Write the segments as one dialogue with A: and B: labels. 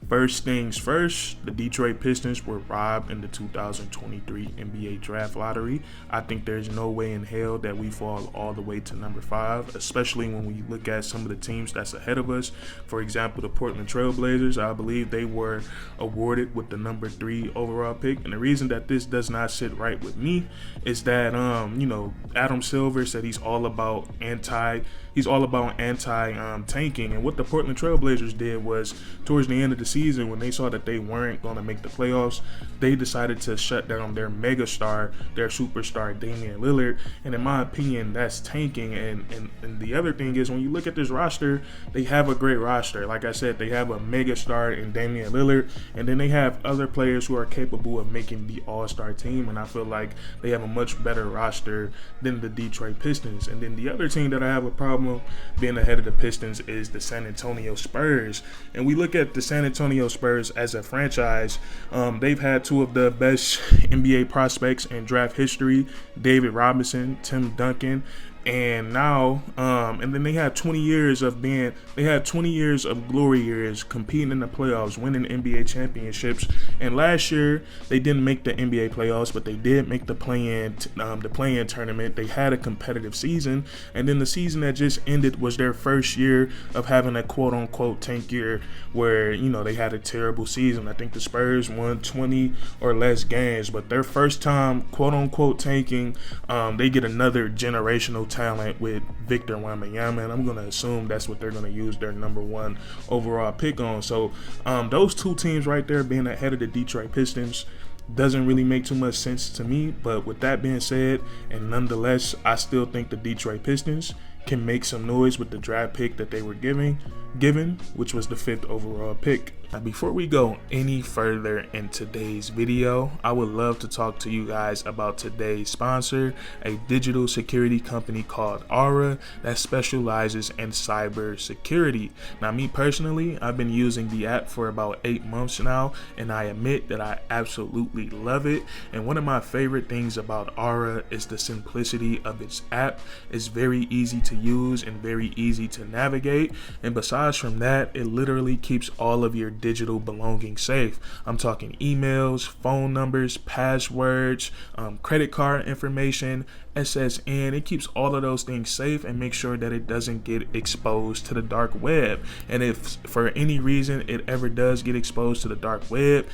A: First things first, the Detroit Pistons were robbed in the 2023 NBA Draft Lottery. I think there's no way in hell that we fall all the way to number 5, especially when we look at some of the teams that's ahead of us. For example, the Portland Trail Blazers, I believe they were awarded with the number 3 overall pick. And the reason that this does not sit right with me is that, Adam Silver said he's all about anti-tanking. And what the Portland Trail Blazers did was, towards the end of the season, when they saw that they weren't going to make the playoffs, they decided to shut down their megastar, their superstar Damian Lillard. And in my opinion, that's tanking. And the other thing is, when you look at this roster, they have a great roster. Like I said, they have a megastar in Damian Lillard, and then they have other players who are capable of making the all-star team. And I feel like they have a much better roster than the Detroit Pistons. And then the other team that I have a problem being ahead of the Pistons is the San Antonio Spurs. And we look at the San Antonio Spurs as a franchise. They've had two of the best NBA prospects in draft history, David Robinson, Tim Duncan. And now, and then they had 20 years of glory years competing in the playoffs, winning NBA championships. And last year they didn't make the NBA playoffs, but they did make the play-in tournament. They had a competitive season, and then the season that just ended was their first year of having a quote-unquote tank year, where they had a terrible season. I think the Spurs won 20 or less games, but their first time quote-unquote tanking, they get another generational talent with Victor Wembanyama, and I'm going to assume that's what they're going to use their number 1 overall pick on. So those two teams right there being ahead of the Detroit Pistons doesn't really make too much sense to me. But with that being said, and nonetheless, I still think the Detroit Pistons can make some noise with the draft pick that they were given, which was the 5th overall pick. Now, before we go any further in today's video, I would love to talk to you guys about today's sponsor, a digital security company called Aura that specializes in cyber security. Now, me personally, I've been using the app for about 8 months now, and I admit that I absolutely love it. And one of my favorite things about Aura is the simplicity of its app. It's very easy to use and very easy to navigate. And besides from that, it literally keeps all of your digital belongings safe. I'm talking emails, phone numbers, passwords, credit card information, SSN. It keeps all of those things safe and makes sure that it doesn't get exposed to the dark web. And if for any reason it ever does get exposed to the dark web,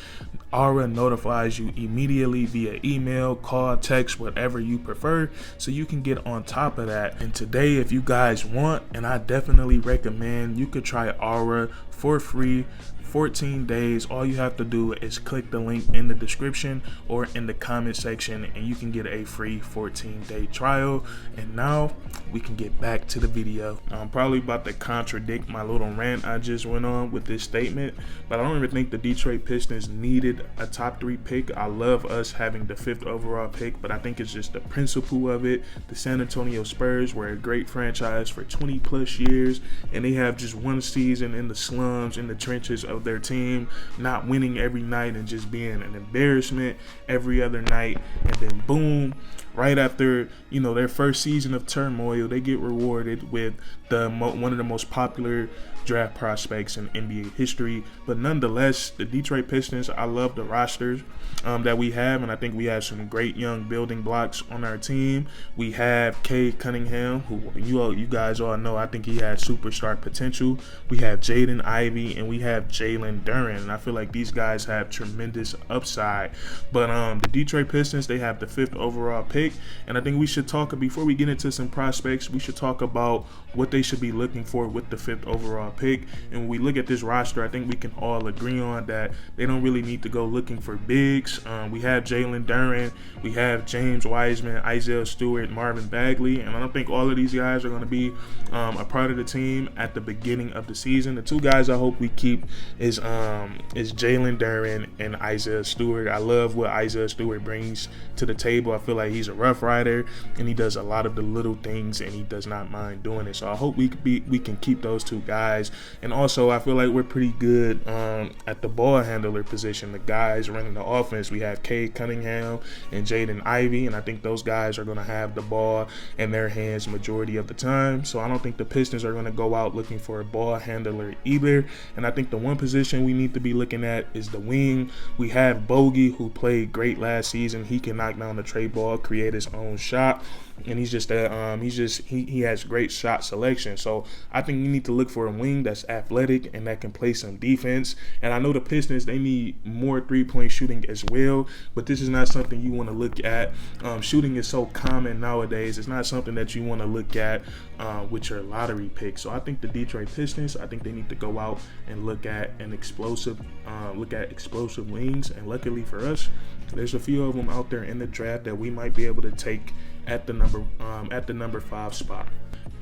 A: Aura notifies you immediately via email, call, text, whatever you prefer, so you can get on top of that. And today, if you guys want, and I definitely recommend, you could try Aura for free 14 days. All you have to do is click the link in the description or in the comment section, and you can get a free 14-day trial. And now we can get back to the video. I'm probably about to contradict my little rant I just went on with this statement, but I don't even think the Detroit Pistons needed a top 3 pick. I love us having the 5th overall pick, but I think it's just the principle of it. The San Antonio Spurs were a great franchise for 20 plus years, and they have just one season in the slums, in the trenches of their team, not winning every night and just being an embarrassment every other night. And then boom, right after their first season of turmoil, they get rewarded with one of the most popular draft prospects in NBA history. But nonetheless, the Detroit Pistons, I love the rosters that we have, and I think we have some great young building blocks on our team. We have Cade Cunningham, who you guys all know, I think he has superstar potential. We have Jaden Ivey, and we have Jalen Duren, and I feel like these guys have tremendous upside. But the Detroit Pistons, they have the 5th overall pick, and I think we should talk, before we get into some prospects, we should talk about what they should be looking for with the 5th overall pick. And when we look at this roster, I think we can all agree on that they don't really need to go looking for bigs. We have Jalen Duren, we have James Wiseman, Isaiah Stewart, Marvin Bagley, and I don't think all of these guys are going to be a part of the team at the beginning of the season. The two guys I hope we keep is Jalen Duren and Isaiah Stewart. I love what Isaiah Stewart brings to the table. I feel like he's a rough rider, and he does a lot of the little things, and he does not mind doing it. So I hope we can keep those two guys. And also, I feel like we're pretty good at the ball handler position. The guys running the offense, we have Cade Cunningham and Jaden Ivey, and I think those guys are going to have the ball in their hands majority of the time. So I don't think the Pistons are going to go out looking for a ball handler either. And I think the one position we need to be looking at is the wing. We have Bogey, who played great last season. He can knock down the tray ball, create his own shot, and he has great shot selection. So I think you need to look for a wing that's athletic and that can play some defense. And I know the Pistons, they need more three-point shooting as well, but this is not something you want to look at. Shooting is so common nowadays. It's not something that you want to look at with your lottery pick. So I think the Detroit Pistons, I think they need to go out and look at explosive wings. And luckily for us, there's a few of them out there in the draft that we might be able to take at the number 5 spot.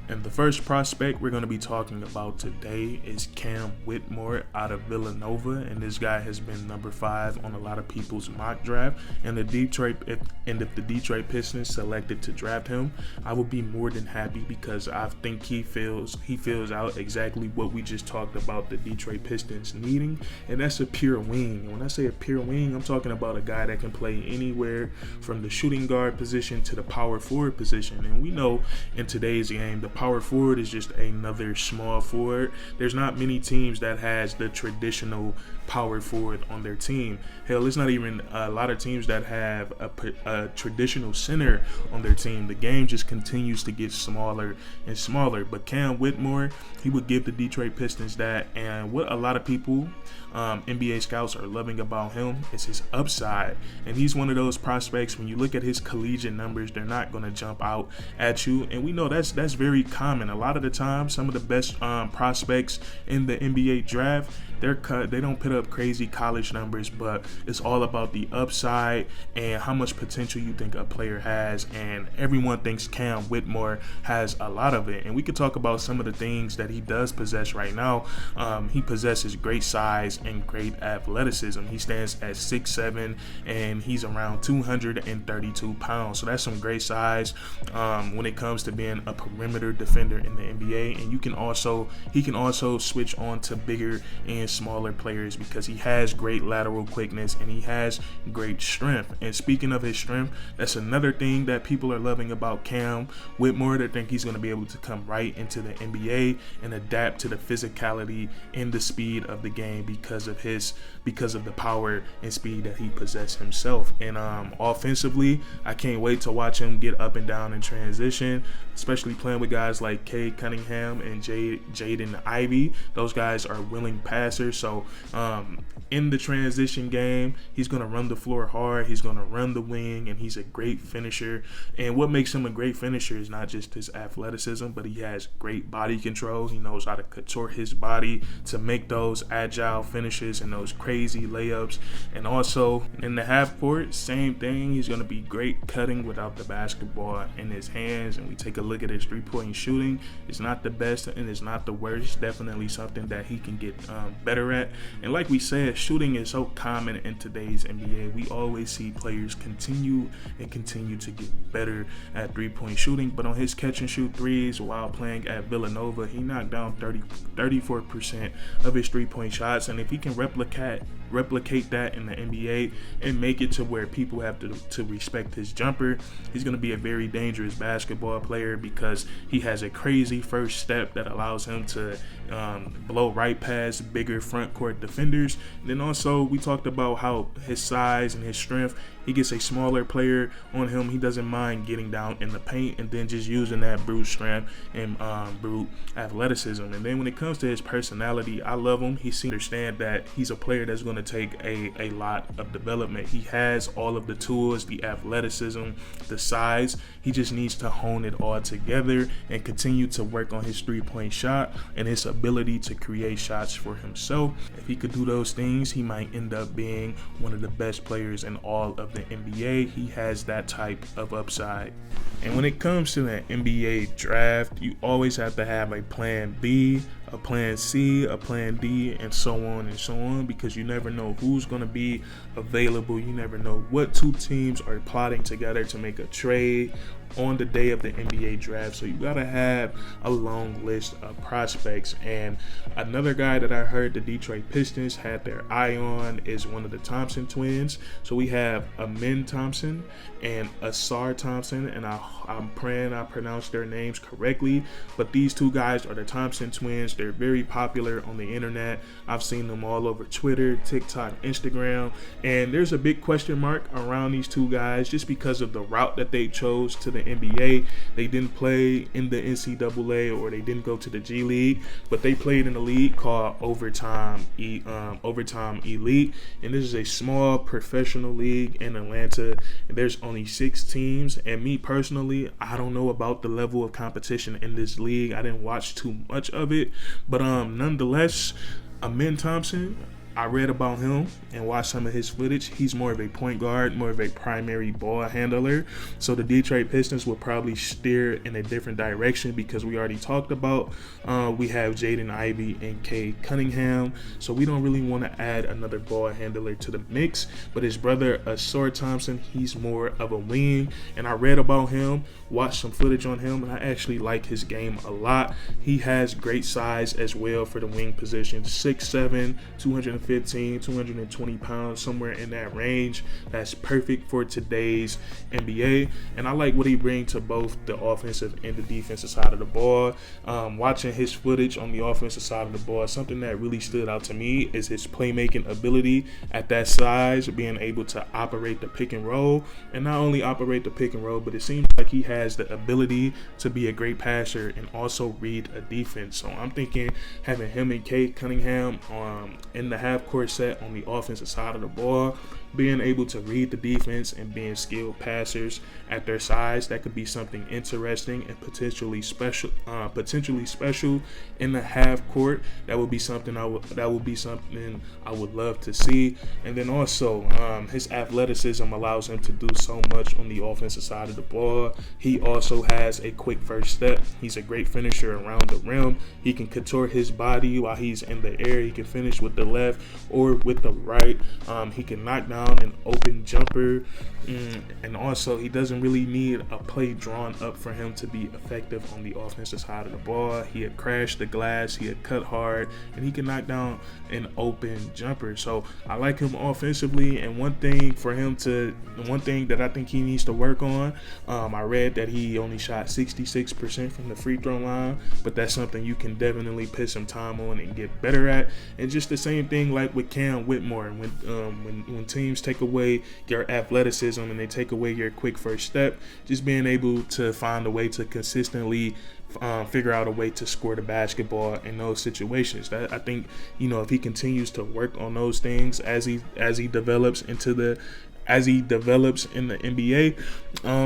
A: And the first prospect we're going to be talking about today is Cam Whitmore out of Villanova, and this guy has been number 5 on a lot of people's mock draft. And if the Detroit Pistons selected to draft him, I would be more than happy, because I think he fills out exactly what we just talked about the Detroit Pistons needing, and that's a pure wing. And when I say a pure wing, I'm talking about a guy that can play anywhere from the shooting guard position to the power forward position. And we know in today's game, the power forward is just another small forward. There's not many teams that has the traditional power forward on their team. Hell, it's not even a lot of teams that have a traditional center on their team. The game just continues to get smaller and smaller. But Cam Whitmore, he would give the Detroit Pistons that. And what a lot of people, NBA scouts, are loving about him is his upside. And he's one of those prospects, when you look at his collegiate numbers, they're not going to jump out at you. And we know that's very common. A lot of the time, some of the best prospects in the NBA draft, they don't put up crazy college numbers, but it's all about the upside and how much potential you think a player has. And everyone thinks Cam Whitmore has a lot of it. And we could talk about some of the things that he does possess right now. He possesses great size and great athleticism. He stands at 6'7", and he's around 232 pounds. So that's some great size when it comes to being a perimeter defender in the NBA. And he can also switch on to bigger and smaller players, because he has great lateral quickness and he has great strength. And speaking of his strength, that's another thing that people are loving about Cam Whitmore. They think he's going to be able to come right into the NBA and adapt to the physicality and the speed of the game because of the power and speed that he possesses himself. And offensively, I can't wait to watch him get up and down in transition, especially playing with guys like Cade Cunningham and Jaden Ivey. Those guys are willing passers. So in the transition game, he's going to run the floor hard, he's going to run the wing, and he's a great finisher. And what makes him a great finisher is not just his athleticism, but he has great body control. He knows how to contort his body to make those agile finishes and those crazy layups. And also in the half court, same thing. He's going to be great cutting without the basketball in his hands. And we take a look at his three-point shooting. It's not the best and it's not the worst. Definitely something that he can get better at. And like we said, shooting is so common in today's NBA. We always see players continue to get better at three-point shooting. But on his catch and shoot threes while playing at Villanova, he knocked down 34% of his three-point shots. And if he can replicate that in the NBA and make it to where people have to respect his jumper, he's going to be a very dangerous basketball player, because he has a crazy first step that allows him to blow right past bigger front court defenders. And then also we talked about how his size and his strength, he gets a smaller player on him. He doesn't mind getting down in the paint and then just using that brute strength and brute athleticism. And then when it comes to his personality, I love him. He seems to understand that he's a player that's going to take a lot of development. He has all of the tools, the athleticism, the size. He just needs to hone it all together and continue to work on his three-point shot and his ability to create shots for himself. If he could do those things, he might end up being one of the best players in all of the NBA. He has that type of upside. And when it comes to the NBA draft, you always have to have a plan B, a plan C, a plan D, and so on, because you never know who's going to be available. You never know what two teams are plotting together to make a trade on the day of the NBA draft. So you gotta have a long list of prospects. And another guy that I heard the Detroit Pistons had their eye on is one of the Thompson twins. So we have Amin Thompson and Asar Thompson, and I'm praying I pronounced their names correctly, but these two guys are the Thompson twins. They're very popular on the internet. I've seen them all over Twitter, TikTok, Instagram, and there's a big question mark around these two guys just because of the route that they chose to the NBA. They didn't play in the NCAA, or they didn't go to the G League, but they played in a league called Overtime Elite, and this is a small professional league in Atlanta. And there's only 6 teams, and me personally, I don't know about the level of competition in this league. I didn't watch too much of it, but nonetheless, Amin Thompson, I read about him and watched some of his footage. He's more of a point guard, more of a primary ball handler. So the Detroit Pistons will probably steer in a different direction, because we already talked about we have Jaden Ivey and Kay Cunningham. So we don't really want to add another ball handler to the mix. But his brother, Asar Thompson, he's more of a wing. And I read about him, watched some footage on him, and I actually like his game a lot. He has great size as well for the wing position. 6'7", 220 pounds, somewhere in that range. That's perfect for today's NBA. And I like what he brings to both the offensive and the defensive side of the ball. Watching his footage on the offensive side of the ball, something that really stood out to me is his playmaking ability at that size, being able to operate the pick and roll, and not only operate the pick and roll, but it seems like he has the ability to be a great passer and also read a defense. So I'm thinking having him and Kay Cunningham in the half-court set on the offensive side of the ball, being able to read the defense and being skilled passers at their size, that could be something interesting and potentially special in the half court. That would be something I would love to see. And then also his athleticism allows him to do so much on the offensive side of the ball. He also has a quick first step. He's a great finisher around the rim. He can contort his body while he's in the air. He can finish with the left or with the right. He can knock down an open jumper, and also he doesn't really need a play drawn up for him to be effective on the offensive side of the ball. He had crashed the glass, he had cut hard, and he can knock down an open jumper. So I like him offensively, and one thing that I think he needs to work on, I read that he only shot 66% from the free throw line, but that's something you can definitely put some time on and get better at. And just the same thing like with Whitmore, when teams take away your athleticism and they take away your quick first step, just being able to find a way to consistently figure out a way to score the basketball in those situations. That I think, if he continues to work on those things as he develops in the NBA,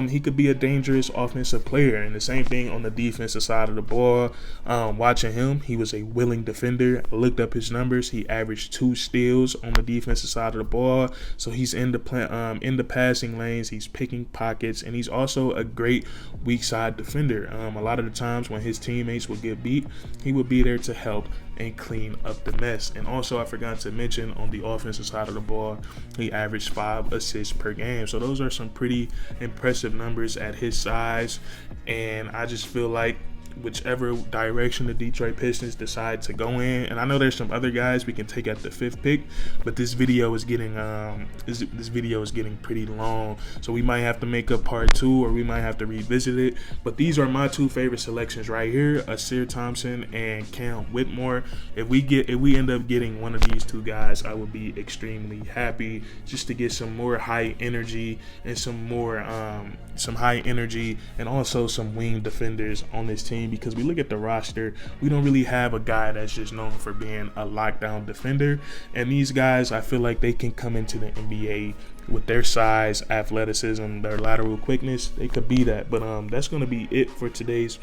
A: he could be a dangerous offensive player. And the same thing on the defensive side of the ball. Watching him, he was a willing defender. I looked up his numbers. He averaged 2 steals on the defensive side of the ball. So he's in the passing lanes. He's picking pockets, and he's also a great weak side defender. A lot of the times when his teammates would get beat, he would be there to help and clean up the mess. And also, I forgot to mention, on the offensive side of the ball, he averaged 5 assists per game. So those are some pretty impressive numbers at his size, and I just feel like whichever direction the Detroit Pistons decide to go in, and I know there's some other guys we can take at the 5th pick, but this video is getting pretty long, so we might have to make a part 2, or we might have to revisit it. But these are my 2 favorite selections right here, Asar Thompson and Cam Whitmore. If we end up getting one of these 2 guys, I would be extremely happy, just to get some more high energy and some high energy and also some wing defenders on this team. Because we look at the roster, we don't really have a guy that's just known for being a lockdown defender, and these guys, I feel like they can come into the NBA with their size, athleticism, their lateral quickness. They could be that. But that's going to be it for today's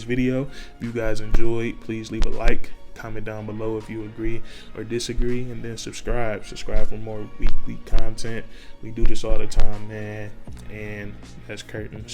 A: video. If you guys enjoyed, please leave a like, comment down below if you agree or disagree, and then subscribe for more weekly content. We do this all the time, man, and that's curtains.